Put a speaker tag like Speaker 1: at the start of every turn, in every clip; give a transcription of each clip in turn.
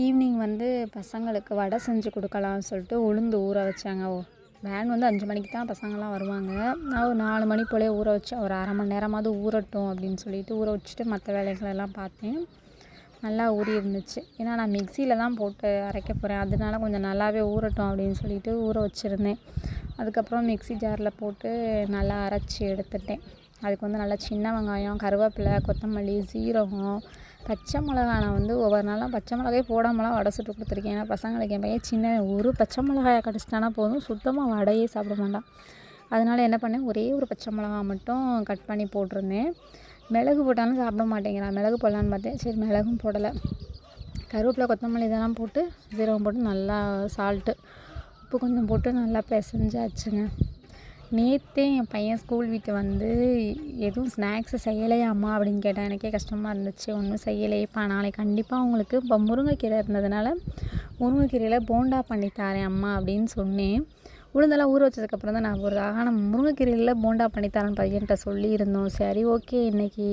Speaker 1: Evening வந்து பசங்களுக்கு வடை செஞ்சு கொடுக்கலாம்னு சொல்லிட்டு உளுந்து ஊற வச்சாங்க. வேன் வந்து 5 மணிக்கு தான் பசங்கள்லாம் வருவாங்க. நான் ஒரு 4 மணி போலே ஊற வச்சேன். ஒரு அரை மணி நேரமாவது ஊறட்டும் அப்படின்னு சொல்லிட்டு ஊற வச்சுட்டு மற்ற வேலைகளெல்லாம் பார்த்தேன். நல்லா ஊறி இருந்துச்சு. ஏன்னா நான் மிக்சியில் தான் போட்டு அரைக்க போகிறேன். அதனால கொஞ்சம் நல்லாவே ஊறட்டும் அப்படின்னு சொல்லிட்டு ஊற வச்சுருந்தேன். அதுக்கப்புறம் மிக்சி ஜாரில் போட்டு நல்லா அரைச்சி எடுத்துட்டேன். அதுக்கு வந்து நல்லா சின்ன வெங்காயம், கருவேப்பிலை, கொத்தமல்லி, சீரகம், பச்சை மிளகா. நான் வந்து ஒவ்வொரு நாளும் பச்சை மிளகாயே போடாமலாம் வடை சுட்டு கொடுத்துருக்கேன். ஏன்னா பசங்களுக்கு என் பையன் சின்ன ஒரு பச்சை மிளகாயை கடிச்சிட்டானா போதும், சுத்தமாக வடையே சாப்பிட மாட்டான். அதனால் என்ன பண்ணேன், ஒரே ஒரு பச்சை மிளகா மட்டும் கட் பண்ணி போட்டிருந்தேன். மிளகு போட்டாலும் சாப்பிட மாட்டேங்கிறான். மிளகு போடலான்னு பார்த்தேன், சரி மிளகும் போடலை. கருவேப்பிலை, கொத்தமல்லி இதெல்லாம் போட்டு சீரகம் போட்டு நல்லா சால்ட்டு உப்பு கொஞ்சம் போட்டு நல்லா பிசைஞ்சாச்சுங்க. நேற்றே என் பையன் ஸ்கூல் விட்டு வந்து எதுவும் ஸ்நாக்ஸு செய்யலையா அம்மா அப்படின்னு கேட்டான். எனக்கே கஷ்டமாக இருந்துச்சு. ஒன்றும் செய்யலையேப்பா, நாளைக்கு கண்டிப்பாக அவங்களுக்கு இப்போ முருங்கைக்கீரை இருந்ததுனால முருங்கைக்கீரையில் போண்டா பண்ணி தரேன் அம்மா அப்படின்னு சொன்னேன். உளுந்தெல்லாம் ஊற வச்சதுக்கப்புறம் தான் நான் ஒரு ஆனால் முருங்கைக்கீரையில் போண்டா பண்ணித்தரேன்னு பையன்கிட்ட சொல்லியிருந்தோம். சரி ஓகே, இன்றைக்கி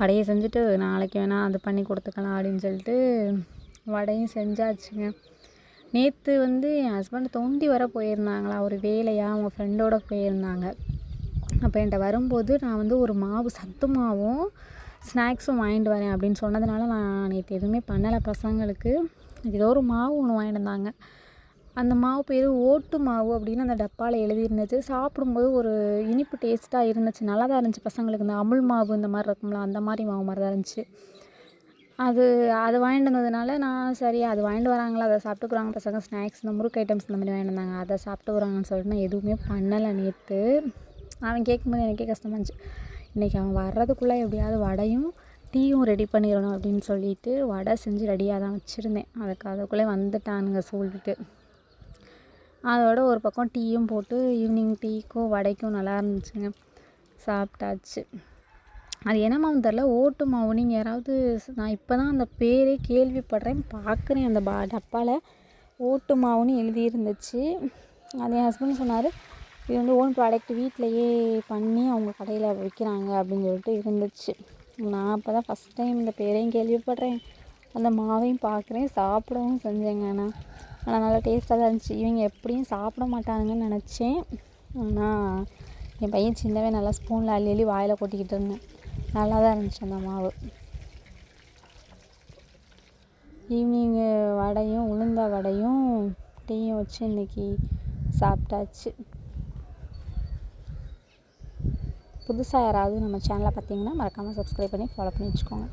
Speaker 1: வடையை செஞ்சுட்டு நாளைக்கு வேணால் அது பண்ணி கொடுத்துக்கலாம் அப்படின்னு சொல்லிட்டு வடையும் செஞ்சாச்சுங்க. நேற்று வந்து என் ஹஸ்பண்ட் தொண்டி வர போயிருந்தாங்களா, ஒரு வேலையாக அவங்க ஃப்ரெண்டோடு போயிருந்தாங்க. அப்போ என்கிட்ட வரும்போது நான் வந்து ஒரு மாவு சத்து மாவும் ஸ்நாக்ஸும் வாங்கிட்டு வரேன் அப்படின்னு சொன்னதுனால நான் நேற்று எதுவுமே பண்ணலை பசங்களுக்கு. ஏதோ ஒரு மாவு ஒன்று வாங்கிட்டு வந்தாங்க. அந்த மாவு பேர் ஓட்டு மாவு அப்படின்னு அந்த டப்பாவில் எழுதியிருந்துச்சு. சாப்பிடும்போது ஒரு இனிப்பு டேஸ்ட்டாக இருந்துச்சு, நல்லா தான் இருந்துச்சு. பசங்களுக்கு இந்த அமுல் மாவு இந்த மாதிரி இருக்கும்ல, அந்த மாதிரி மாவு மாதிரி தான் இருந்துச்சு. அது வாங்கிட்டு வந்ததுனால நான் சரி அது வாங்கிட்டு வராங்களா, அதை சாப்பிட்டுக்குறாங்க பசங்க. ஸ்நாக்ஸ் இந்த முறுக்கு ஐட்டம்ஸ் இந்த மாதிரி வாங்கிட்டு வந்தாங்க, அதை சாப்பிட்டுக்குறாங்கன்னு சொல்லிட்டு நான் எதுவுமே பண்ணலை நேற்று. அவன் கேட்கும்போது எனக்கே கஷ்டமாக இருந்துச்சு. இன்றைக்கி அவன் வர்றதுக்குள்ளே எப்படியாவது வடையும் டீயும் ரெடி பண்ணிடணும் அப்படின்னு சொல்லிட்டு வடை செஞ்சு ரெடியாக தான் வச்சுருந்தேன். அதுக்குள்ளே வந்துட்டானுங்க சொல்லிட்டு. அதோட ஒரு பக்கம் டீயும் போட்டு ஈவினிங் டீக்கும் வடைக்கும் நல்லா இருந்துச்சுங்க. சாப்பிட்டாச்சு. அது என்ன மாவுன்னு தெரில, ஓட்டு மாவு. நீங்கள் யாராவது, நான் இப்போ தான் அந்த பேரே கேள்விப்படுறேன், பார்க்குறேன். அந்த டப்பாவில் ஓட்டு மாவுன்னு எழுதியிருந்துச்சு. அது என் ஹஸ்பண்ட் சொன்னார், இது வந்து ஓன் ப்ராடக்ட், வீட்டிலையே பண்ணி அவங்க கடையில் விற்கிறாங்க அப்படின்னு சொல்லிட்டு இருந்துச்சு. நான் அப்போ தான் ஃபஸ்ட் டைம் இந்த பேரையும் கேள்விப்படுறேன், அந்த மாவையும் பார்க்குறேன், சாப்பிடவும் செஞ்சேங்க. ஆனால் நல்லா டேஸ்ட்டாக தான் இருந்துச்சு. இவங்க எப்படியும் சாப்பிட மாட்டானுங்கன்னு நினச்சேன். ஆனால் என் பையன் சின்னவே நல்லா ஸ்பூனில் அள்ளி அள்ளி வாயில் கொட்டிக்கிட்டு இருந்தேன். நல்லா தான் இருந்துச்சு அந்த மாவு. ஈவினிங்கு வடையும் உளுந்த வடையும் டீயும் வச்சு இன்றைக்கி சாப்பிட்டாச்சு. புதுசாக யாராவது நம்ம சேனலை பார்த்தீங்கன்னா மறக்காமல் சப்ஸ்கிரைப் பண்ணி ஃபாலோ பண்ணி வச்சுக்கோங்க.